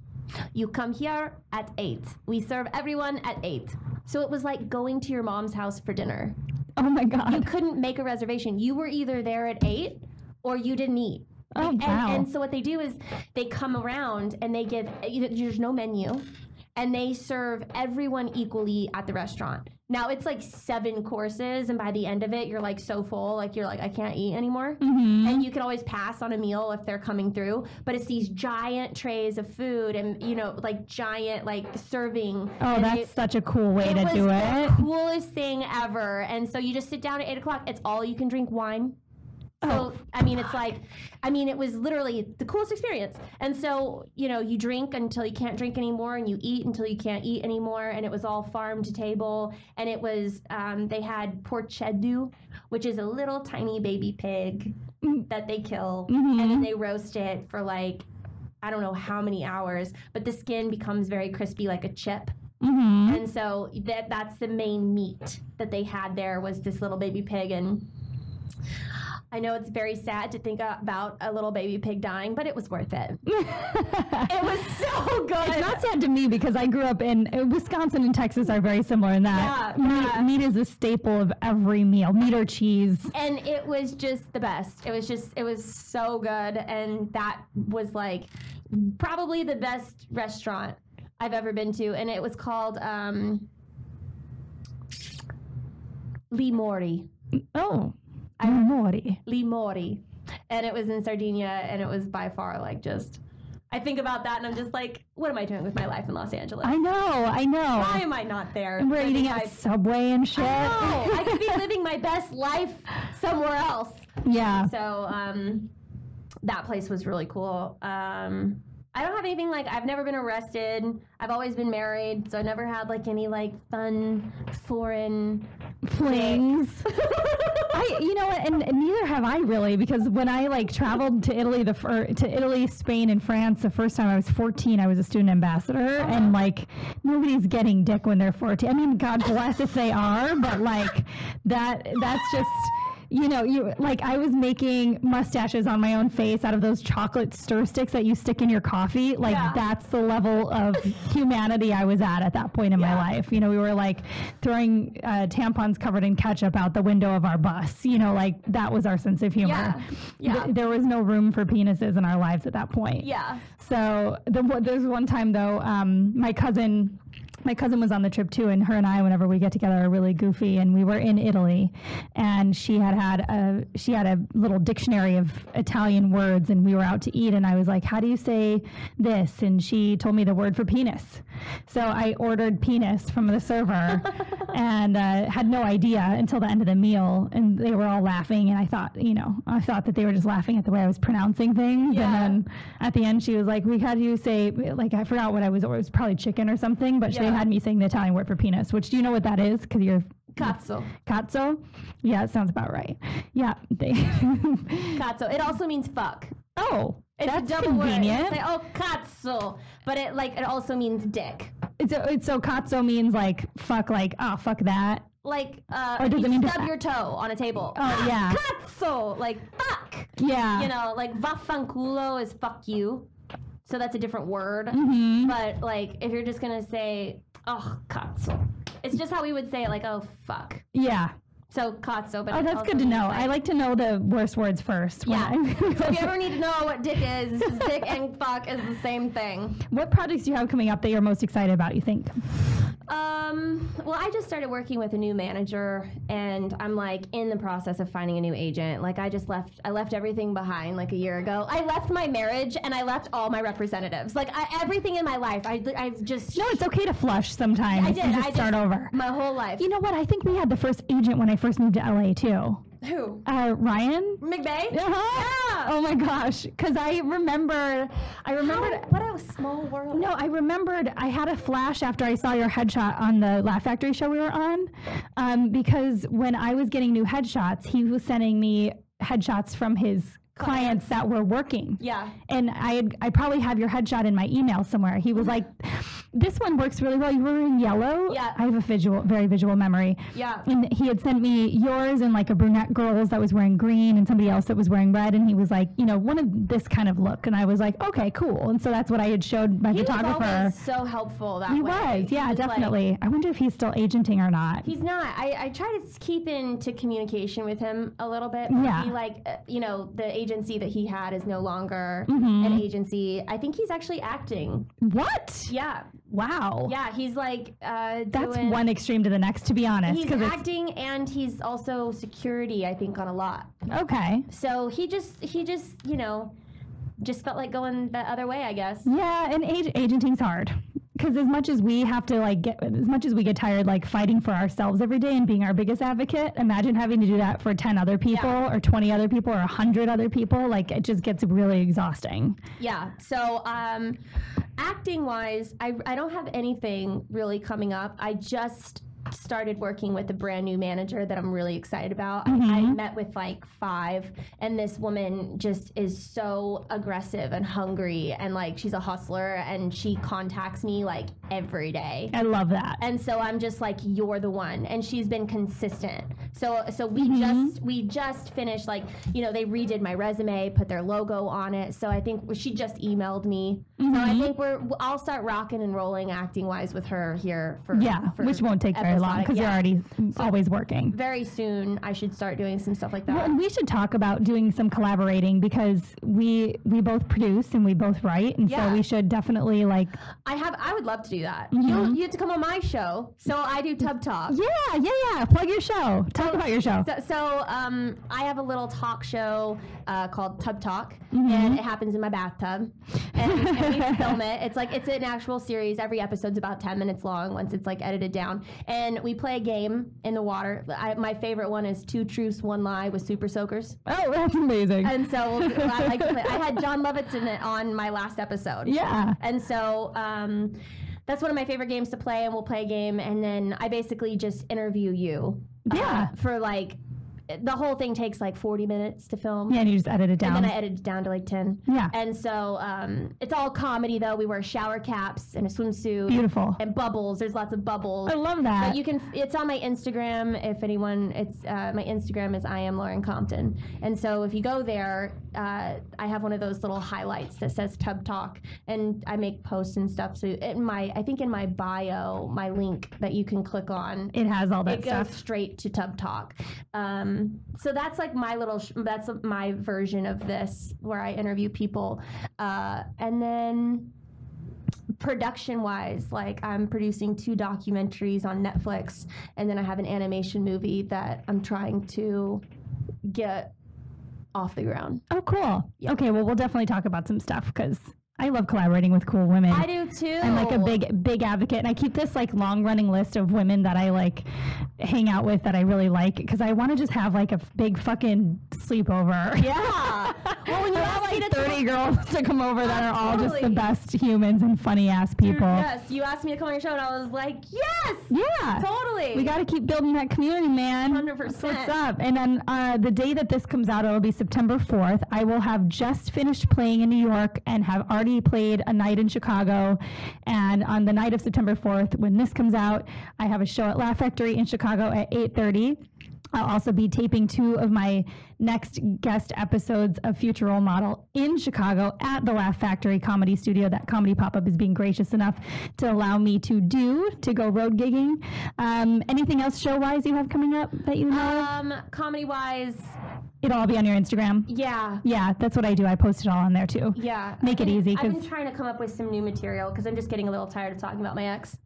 You come here at 8. We serve everyone at 8. So it was like going to your mom's house for dinner. Oh my God. You couldn't make a reservation. You were either there at 8 or you didn't eat. Oh, wow. And so what they do is they come around and they give, there's no menu, and they serve everyone equally at the restaurant. Now it's like 7 courses, and by the end of it, you're like so full, like you're like, I can't eat anymore. Mm-hmm. And you can always pass on a meal if they're coming through, but it's these giant trays of food, and like giant like serving. Oh, that's such a cool way to do it. It was the coolest thing ever. And so you just sit down at 8 o'clock. It's all you can drink wine. So, it was literally the coolest experience. And so, you drink until you can't drink anymore, and you eat until you can't eat anymore. And it was all farm to table. And it was, they had porcedu, which is a little tiny baby pig that they kill. Mm-hmm. And then they roast it for like, I don't know how many hours, but the skin becomes very crispy like a chip. Mm-hmm. And so that's the main meat that they had there, was this little baby pig. And I know it's very sad to think about a little baby pig dying, but it was worth it. It was so good. It's not sad to me because I grew up in Wisconsin and Texas are very similar in that meat is a staple of every meal, meat or cheese. And it was just the best. It was so good. And that was like probably the best restaurant I've ever been to. And it was called Lee Mori. Oh. Lee Mori. And it was in Sardinia, and it was by far like just, I think about that and I'm just like, what am I doing with my life in Los Angeles? I know. Why am I not there? And we're eating at Subway and shit. I know. I could be living my best life somewhere else. Yeah. So that place was really cool. I don't have anything like, I've never been arrested. I've always been married, so I never had like any like fun foreign flings. You know what, and neither have I really, because when I like traveled to Italy, Spain, and France the first time I was 14, I was a student ambassador, and like nobody's getting dick when they're 14. I mean, God bless if they are, but like that's just. You know, I was making mustaches on my own face out of those chocolate stir sticks that you stick in your coffee. Like, that's the level of humanity I was at that point in my life. You know, we were like throwing tampons covered in ketchup out the window of our bus. You know, like that was our sense of humor. Yeah. There was no room for penises in our lives at that point. Yeah. So there's one time though, my cousin was on the trip too, and her and I, whenever we get together, are really goofy. And we were in Italy, and she had a little dictionary of Italian words, and we were out to eat. And I was like, "How do you say this?" And she told me the word for penis. So I ordered penis from the server, and had no idea until the end of the meal. And they were all laughing, and I thought that they were just laughing at the way I was pronouncing things. Yeah. And then at the end, she was like, "How do you say?" Like I forgot what it was probably chicken or something, but she had me saying the Italian word for penis, which, do you know what that is? Because you're cazzo. Cazzo? Yeah, it sounds about right. Yeah. Cazzo. It also means fuck. Oh, it's that's a double convenient. Word. Say, oh, cazzo. But it also means dick. So cazzo means like fuck, like, oh, fuck that. Like, or does it mean stub your toe on a table. Oh, yeah. Cazzo. Like, fuck. Yeah. You know, like, vaffanculo is fuck you. So that's a different word. Mm-hmm. But, like, if you're just going to say, oh, cazzo. It's just how we would say it, like, oh, fuck. Yeah. So, cazzo. But that's good to know. Like, I like to know the worst words first. Yeah. So if you ever need to know what dick is, dick and fuck is the same thing. What projects do you have coming up that you're most excited about, you think? Well, I just started working with a new manager, and I'm like in the process of finding a new agent. Like I left everything behind like a year ago. I left my marriage and I left all my representatives. Like everything in my life. I've just. No, it's okay to flush sometimes. I did. And just start over. My whole life. You know what? I think we had the first agent when I first moved to LA too. Who? Ryan McVeigh? Yeah. Oh my gosh. Because I remembered. What a small world. No, I remembered. I had a flash after I saw your headshot on the Laugh Factory show we were on. Because when I was getting new headshots, he was sending me headshots from his clients that were working. Yeah. And I probably have your headshot in my email somewhere. He was like, this one works really well. You were in yellow. Yeah. I have a very visual memory. Yeah. And he had sent me yours and like a brunette girl's that was wearing green and somebody else that was wearing red. And he was like, one of this kind of look. And I was like, okay, cool. And so that's what I had showed my photographer. He was so helpful that way. He was, yeah, definitely. Like, I wonder if he's still agenting or not. He's not. I try to keep into communication with him a little bit. Yeah. He the agency that he had is no longer an agency. I think he's actually acting. What? Yeah. Wow. Yeah, he's like that's one extreme to the next, to be honest. He's acting and he's also security, I think, on a lot. Okay. So he just felt like going the other way, I guess. Yeah, and agenting's hard. Because as much as we have to get tired like fighting for ourselves every day and being our biggest advocate, imagine having to do that for 10 other people or 20 other people or 100 other people. Like it just gets really exhausting. Yeah. So acting wise, I don't have anything really coming up. I just started working with a brand new manager that I'm really excited about. I met with like 5, and this woman just is so aggressive and hungry, and like she's a hustler, and she contacts me like every day. I love that. And so I'm just like, you're the one. And she's been consistent. So we just finished, like, you know, they redid my resume, put their logo on it. So I think she just emailed me. So I think I'll start rocking and rolling acting wise with her here for which won't take very long because you're already always working. Very soon I should start doing some stuff like that. Well, and we should talk about doing some collaborating because we both produce and we both write, and so we should definitely like. I would love to do that. You have to come on my show. So I do Tub Talk. Yeah. Plug your show. Talk about your show. So I have a little talk show called Tub Talk, and it happens in my bathtub, and we film it. It's an actual series. Every episode's about 10 minutes long once it's like edited down, and we play a game in the water. My favorite one is 2 Truths, 1 Lie with Super Soakers. Oh, that's amazing. And so I like to play. I had John Lovitz in it on my last episode. Yeah. And so that's one of my favorite games to play, and we'll play a game, and then I basically just interview you. For like, the whole thing takes like 40 minutes to film. Yeah, and you just edit it down. And then I edit it down to like 10. Yeah. And so it's all comedy though. We wear shower caps and a swimsuit. Beautiful. And bubbles. There's lots of bubbles. I love that. But you can. It's on my Instagram. If anyone, my Instagram is I am Lauren Compton. And so if you go there, I have one of those little highlights that says Tub Talk, and I make posts and stuff. So I think in my bio, my link that you can click on, it has all that stuff. It goes straight to Tub Talk. So that's like my little, that's my version of this where I interview people. And then production wise, like I'm producing 2 documentaries on Netflix, and then I have an animation movie that I'm trying to get off the ground. Oh, cool. Yeah. Okay, well, we'll definitely talk about some stuff because I love collaborating with cool women. I do too. I'm like a big advocate, and I keep this like long running list of women that I like hang out with that I really like because I want to just have like a big fucking sleepover. Yeah. Well, when you have like 30 girls to come over that are all just the best humans and funny ass people. Yes, you asked me to come on your show, and I was like, yes. Yeah. Totally. We got to keep building that community, man. 100%. That's what's up? And then the day that this comes out, it'll be September 4th. I will have just finished playing in New York and have already played a night in Chicago. And on the night of September 4th, when this comes out, I have a show at Laugh Factory in Chicago at 8:30. I'll also be taping 2 of my next guest episodes of Future Role Model in Chicago at the Laugh Factory Comedy Studio that Comedy Pop-Up is being gracious enough to allow me to go road gigging. Anything else show-wise you have coming up that you know? Comedy-wise, it'll all be on your Instagram? Yeah. Yeah, that's what I do. I post it all on there too. Yeah. Make it easy. I've been trying to come up with some new material because I'm just getting a little tired of talking about my ex.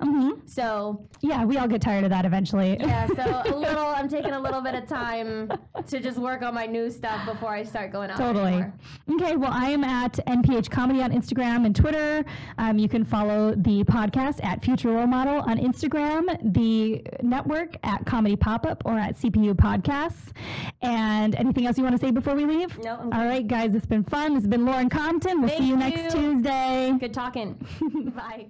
So. Yeah, we all get tired of that eventually. Yeah, so I'm taking a little bit of time to just work on my new stuff before I start going out. Totally. Anymore. Okay, well, I am at NPH Comedy on Instagram and Twitter. You can follow the podcast at Future Role Model on Instagram, the network at Comedy Pop-Up or at CPU Podcasts. And anything else you want to say before we leave? No. All right, guys, it's been fun. This has been Lauren Compton. We'll see you next Tuesday. Good talking. Bye.